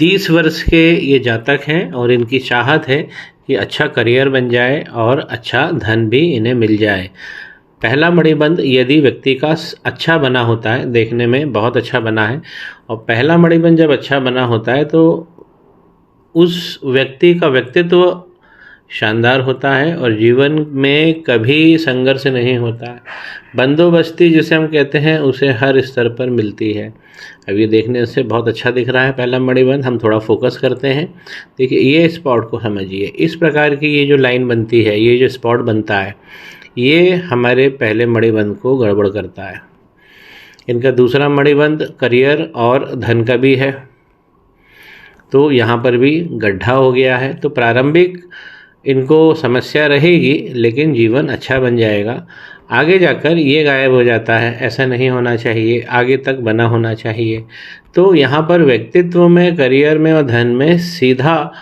30 वर्ष के ये जातक हैं और इनकी चाहत है कि अच्छा करियर बन जाए और अच्छा धन भी इन्हें मिल जाए। पहला मणिबंध यदि व्यक्ति का अच्छा बना होता है, देखने में बहुत अच्छा बना है, और पहला मणिबंध जब अच्छा बना होता है तो उस व्यक्ति का व्यक्तित्व शानदार होता है और जीवन में कभी संघर्ष नहीं होता है। बंदोबस्ती जिसे हम कहते हैं उसे हर स्तर पर मिलती है। अब ये देखने से बहुत अच्छा दिख रहा है पहला मणिबंध। हम थोड़ा फोकस करते हैं। देखिए ये स्पॉट को समझिए। इस प्रकार की ये जो लाइन बनती है, ये जो स्पॉट बनता है, ये हमारे पहले मणिबंध को गड़बड़ करता है। इनका दूसरा मणिबंध करियर और धन का भी है, तो यहाँ पर भी गड्ढा हो गया है। तो प्रारंभिक इनको समस्या रहेगी, लेकिन जीवन अच्छा बन जाएगा। आगे जाकर ये गायब हो जाता है, ऐसा नहीं होना चाहिए, आगे तक बना होना चाहिए। तो यहाँ पर व्यक्तित्व में, करियर में और धन में सीधा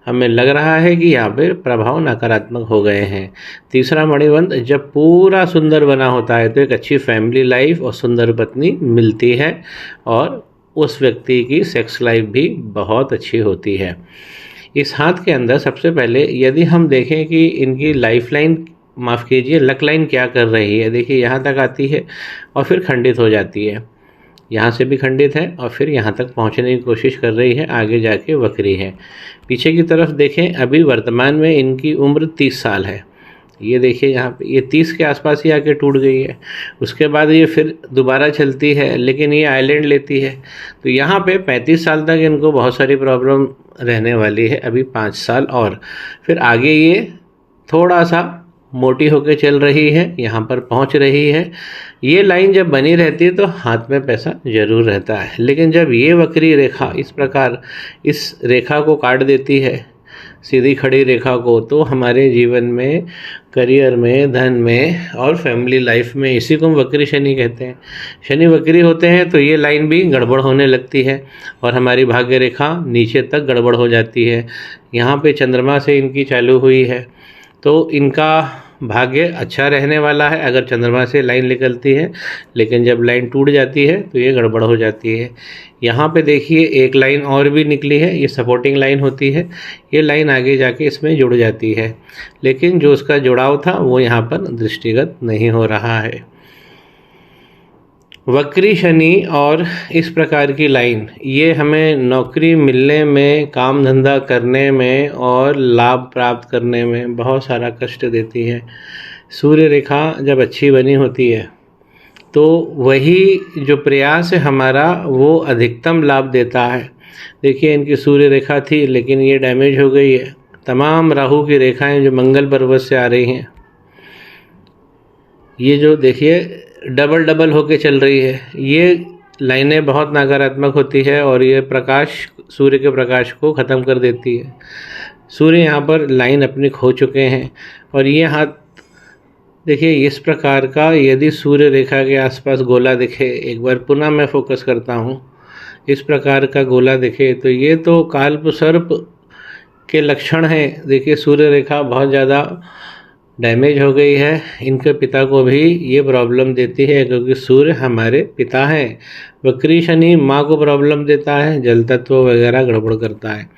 हमें लग रहा है कि यहाँ पे प्रभाव नकारात्मक हो गए हैं। तीसरा मणिबंध जब पूरा सुंदर बना होता है तो एक अच्छी फैमिली लाइफ और सुंदर पत्नी मिलती है और उस व्यक्ति की सेक्स लाइफ भी बहुत अच्छी होती है। इस हाथ के अंदर सबसे पहले यदि हम देखें कि इनकी लाइफ लाइन, माफ़ कीजिए, लक लाइन क्या कर रही है। देखिए यहाँ तक आती है और फिर खंडित हो जाती है, यहाँ से भी खंडित है और फिर यहाँ तक पहुँचने की कोशिश कर रही है, आगे जाके वक्री है। पीछे की तरफ देखें, अभी वर्तमान में इनकी उम्र 30 साल है। ये देखिए यहाँ पे ये 30 के आसपास ही आके टूट गई है। उसके बाद ये फिर दोबारा चलती है, लेकिन ये आइलैंड लेती है। तो यहाँ पे 35 साल तक इनको बहुत सारी प्रॉब्लम रहने वाली है, अभी 5 साल और। फिर आगे ये थोड़ा सा मोटी होके चल रही है, यहाँ पर पहुँच रही है। ये लाइन जब बनी रहती है तो हाथ में पैसा जरूर रहता है, लेकिन जब ये वक्री रेखा इस प्रकार इस रेखा को काट देती है, सीधी खड़ी रेखा को, तो हमारे जीवन में, करियर में, धन में और फैमिली लाइफ में, इसी को हम वक्री शनि कहते हैं। शनि वक्री होते हैं तो ये लाइन भी गड़बड़ होने लगती है और हमारी भाग्य रेखा नीचे तक गड़बड़ हो जाती है। यहाँ पे चंद्रमा से इनकी चालू हुई है, तो इनका भाग्य अच्छा रहने वाला है अगर चंद्रमा से लाइन निकलती है, लेकिन जब लाइन टूट जाती है तो ये गड़बड़ हो जाती है। यहाँ पे देखिए एक लाइन और भी निकली है, ये सपोर्टिंग लाइन होती है। ये लाइन आगे जाके इसमें जुड़ जाती है, लेकिन जो उसका जुड़ाव था वो यहाँ पर दृष्टिगत नहीं हो रहा है। वक्री शनि और इस प्रकार की लाइन ये हमें नौकरी मिलने में, काम धंधा करने में और लाभ प्राप्त करने में बहुत सारा कष्ट देती है। सूर्य रेखा जब अच्छी बनी होती है तो वही जो प्रयास है हमारा वो अधिकतम लाभ देता है। देखिए इनकी सूर्य रेखा थी, लेकिन ये डैमेज हो गई है। तमाम राहु की रेखाएं जो मंगल पर्वत से आ रही हैं, ये जो देखिए डबल डबल होके चल रही है, ये लाइनें बहुत नकारात्मक होती है और ये प्रकाश, सूर्य के प्रकाश को ख़त्म कर देती है। सूर्य यहाँ पर लाइन अपनी खो चुके हैं और ये हाथ देखिए इस प्रकार का यदि सूर्य रेखा के आसपास गोला दिखे, एक बार पुनः मैं फोकस करता हूँ, इस प्रकार का गोला दिखे तो ये तो काल्प सर्प के लक्षण हैं। देखिए सूर्य रेखा बहुत ज़्यादा डैमेज हो गई है। इनके पिता को भी ये प्रॉब्लम देती है, क्योंकि सूर्य हमारे पिता हैं। वक्री शनि माँ को प्रॉब्लम देता है, जल तत्व वगैरह गड़बड़ करता है।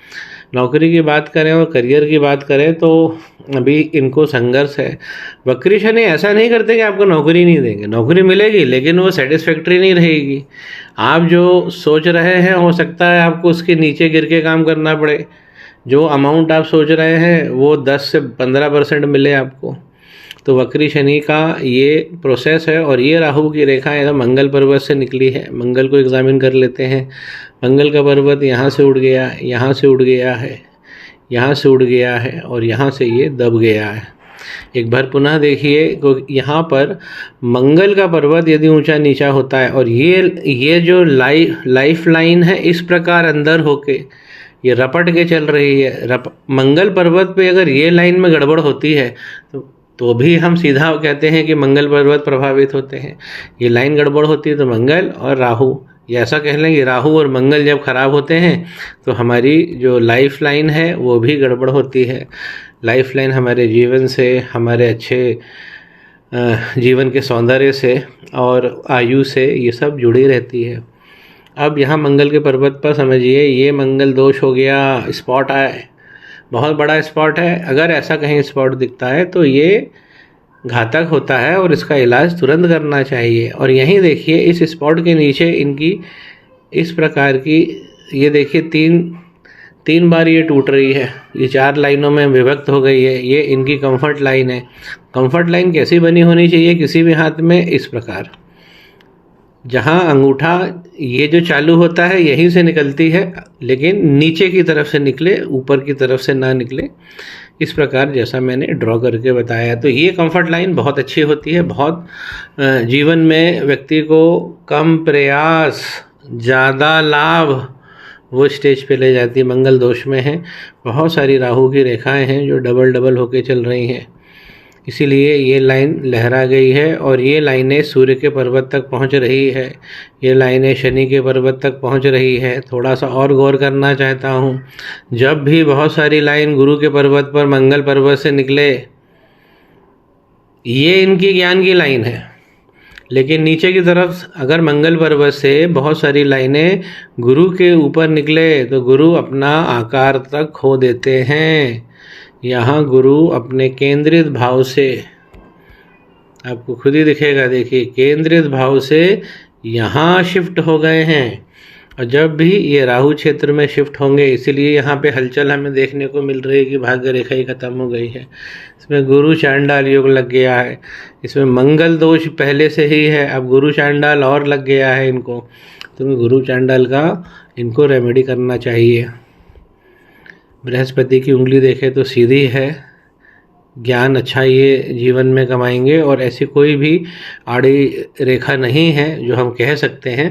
नौकरी की बात करें और करियर की बात करें तो अभी इनको संघर्ष है। वक्री शनि ऐसा नहीं करते कि आपको नौकरी नहीं देंगे, नौकरी मिलेगी, लेकिन वो सेटिस्फैक्ट्री नहीं रहेगी। आप जो सोच रहे हैं हो सकता है आपको उसके नीचे गिर के काम करना पड़े। जो अमाउंट आप सोच रहे हैं वो 10 से 15% मिले आपको। तो वक्री शनि का ये प्रोसेस है। और ये राहु की रेखा है, मंगल पर्वत से निकली है। मंगल को एग्जामिन कर लेते हैं। मंगल का पर्वत यहाँ से उड़ गया, यहाँ से उड़ गया है, यहाँ से उड़ गया है और यहाँ से ये दब गया है। एक बार पुनः देखिए, यहाँ पर मंगल का पर्वत यदि ऊंचा नीचा होता है और ये जो लाइफ लाइन है इस प्रकार अंदर होके ये रपट के चल रही है। मंगल पर्वत पे अगर ये लाइन में गड़बड़ होती है तो भी हम सीधा कहते हैं कि मंगल पर्वत प्रभावित होते हैं। ये लाइन गड़बड़ होती है तो मंगल और राहु, ये ऐसा कह लेंगे राहु और मंगल जब खराब होते हैं तो हमारी जो लाइफ लाइन है वो भी गड़बड़ होती है। लाइफ लाइन हमारे जीवन से, हमारे अच्छे जीवन के सौंदर्य से और आयु से ये सब जुड़ी रहती है। अब यहाँ मंगल के पर्वत पर समझिए ये मंगल दोष हो गया, स्पॉट आए, बहुत बड़ा स्पॉट है। अगर ऐसा कहीं स्पॉट दिखता है तो ये घातक होता है और इसका इलाज तुरंत करना चाहिए। और यहीं देखिए इस स्पॉट के नीचे इनकी इस प्रकार की, ये देखिए तीन बार ये टूट रही है, ये 4 लाइनों में विभक्त हो गई है। ये इनकी कंफर्ट लाइन है। कंफर्ट लाइन कैसी बनी होनी चाहिए किसी भी हाथ में, इस प्रकार, जहाँ अंगूठा ये जो चालू होता है यहीं से निकलती है, लेकिन नीचे की तरफ से निकले, ऊपर की तरफ से ना निकले, इस प्रकार जैसा मैंने ड्रॉ करके बताया। तो ये कंफर्ट लाइन बहुत अच्छी होती है। बहुत जीवन में व्यक्ति को कम प्रयास ज़्यादा लाभ वो स्टेज पे ले जाती है। मंगल दोष में है, बहुत सारी राहु की रेखाएं हैं जो डबल डबल होके चल रही हैं, इसीलिए ये लाइन लहरा गई है। और ये लाइनें सूर्य के पर्वत तक पहुंच रही है, ये लाइनें शनि के पर्वत तक पहुंच रही है। थोड़ा सा और गौर करना चाहता हूं, जब भी बहुत सारी लाइन गुरु के पर्वत पर मंगल पर्वत से निकले, ये इनकी ज्ञान की लाइन है। लेकिन नीचे की तरफ अगर मंगल पर्वत से बहुत सारी लाइनें गुरु के ऊपर निकले तो गुरु अपना आकार तक खो देते हैं। यहाँ गुरु अपने केंद्रित भाव से, आपको खुद ही दिखेगा, देखिए केंद्रित भाव से यहाँ शिफ्ट हो गए हैं। और जब भी ये राहु क्षेत्र में शिफ्ट होंगे, इसीलिए यहाँ पे हलचल हमें देखने को मिल रही है कि भाग्य रेखा ही खत्म हो गई है। इसमें गुरु चांडाल योग लग गया है, इसमें मंगल दोष पहले से ही है, अब गुरु चांडाल और लग गया है इनको। तो गुरु चांडाल का इनको रेमेडी करना चाहिए। बृहस्पति की उंगली देखें तो सीधी है, ज्ञान अच्छा ये जीवन में कमाएंगे। और ऐसी कोई भी आड़ी रेखा नहीं है जो हम कह सकते हैं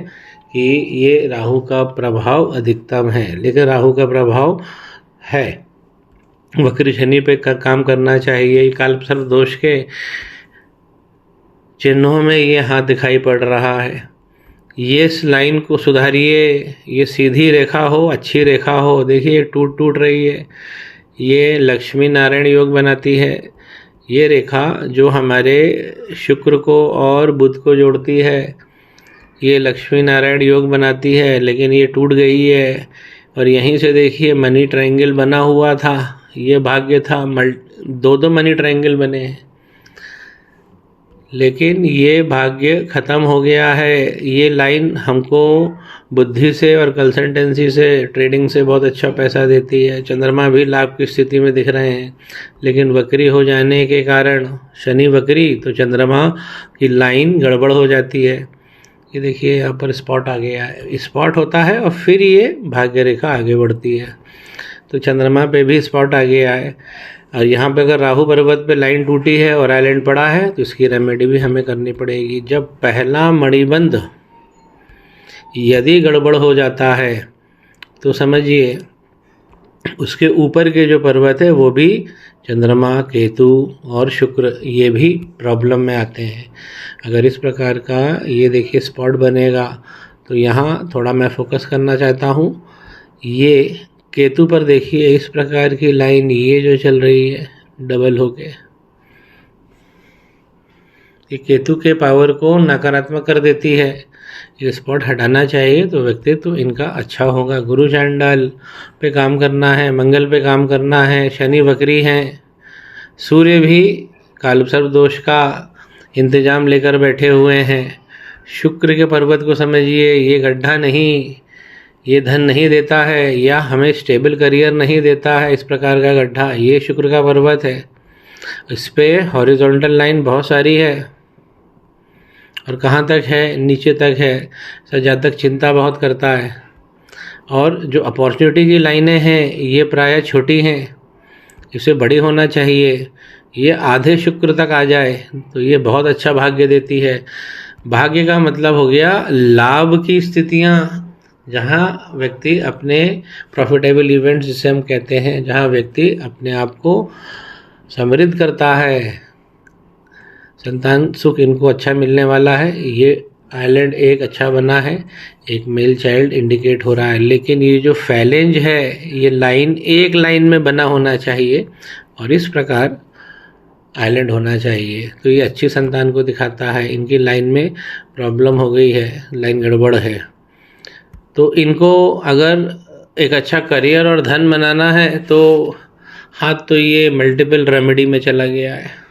कि ये राहु का प्रभाव अधिकतम है। लेकिन राहु का प्रभाव है, वक्री शनि पे काम करना चाहिए। कालसर्प दोष के चिन्हों में ये हाथ दिखाई पड़ रहा है। ये इस लाइन को सुधारिए, ये सीधी रेखा हो, अच्छी रेखा हो, देखिए टूट रही है। ये लक्ष्मी नारायण योग बनाती है। ये रेखा जो हमारे शुक्र को और बुध को जोड़ती है, ये लक्ष्मी नारायण योग बनाती है, लेकिन ये टूट गई है। और यहीं से देखिए मनी ट्रायंगल बना हुआ था, ये भाग्य था, दो मनी ट्रायंगल बने हैं, लेकिन ये भाग्य ख़त्म हो गया है। ये लाइन हमको बुद्धि से और कंसल्टेंसी से, ट्रेडिंग से बहुत अच्छा पैसा देती है। चंद्रमा भी लाभ की स्थिति में दिख रहे हैं, लेकिन वक्री हो जाने के कारण, शनि वक्री, तो चंद्रमा की लाइन गड़बड़ हो जाती है। ये देखिए यहाँ पर स्पॉट आ गया है, स्पॉट होता है और फिर ये भाग्य रेखा आगे बढ़ती है। तो चंद्रमा पे भी स्पॉट आ गया है। और यहाँ पे अगर राहु पर्वत पे लाइन टूटी है और आइलैंड पड़ा है तो इसकी रेमेडी भी हमें करनी पड़ेगी। जब पहला मणिबंध यदि गड़बड़ हो जाता है तो समझिए उसके ऊपर के जो पर्वत है वो भी चंद्रमा, केतु और शुक्र, ये भी प्रॉब्लम में आते हैं। अगर इस प्रकार का ये देखिए स्पॉट बनेगा तो यहाँ थोड़ा मैं फोकस करना चाहता हूँ। ये केतु पर देखिए इस प्रकार की लाइन ये जो चल रही है डबल होके, ये केतु के पावर को नकारात्मक कर देती है। ये स्पॉट हटाना चाहिए तो व्यक्तित्व इनका अच्छा होगा। गुरु चांडाल पे काम करना है, मंगल पे काम करना है, शनि वक्री हैं, सूर्य भी कालसर्प दोष का इंतजाम लेकर बैठे हुए हैं। शुक्र के पर्वत को समझिए, ये गड्ढा नहीं, ये धन नहीं देता है या हमें स्टेबल करियर नहीं देता है, इस प्रकार का गड्ढा ये शुक्र का पर्वत है। इस पे हॉरिजॉन्टल लाइन बहुत सारी है और कहाँ तक है, नीचे तक है। जातक चिंता बहुत करता है। और जो अपॉर्चुनिटी की लाइनें हैं ये प्रायः छोटी हैं, इसे बड़ी होना चाहिए। ये आधे शुक्र तक आ जाए तो ये बहुत अच्छा भाग्य देती है। भाग्य का मतलब हो गया लाभ की स्थितियाँ, जहाँ व्यक्ति अपने प्रॉफिटेबल इवेंट्स जिसे हम कहते हैं, जहाँ व्यक्ति अपने आप को समृद्ध करता है, संतान सुख इनको अच्छा मिलने वाला है। ये आइलैंड एक अच्छा बना है, एक मेल चाइल्ड इंडिकेट हो रहा है। लेकिन ये जो फैलेंज है ये लाइन एक लाइन में बना होना चाहिए और इस प्रकार आइलैंड होना चाहिए। तो ये अच्छी संतान को दिखाता है। इनकी लाइन में प्रॉब्लम हो गई है, लाइन गड़बड़ है। तो इनको अगर एक अच्छा करियर और धन बनाना है तो हाथ तो ये मल्टीपल रेमेडी में चला गया है।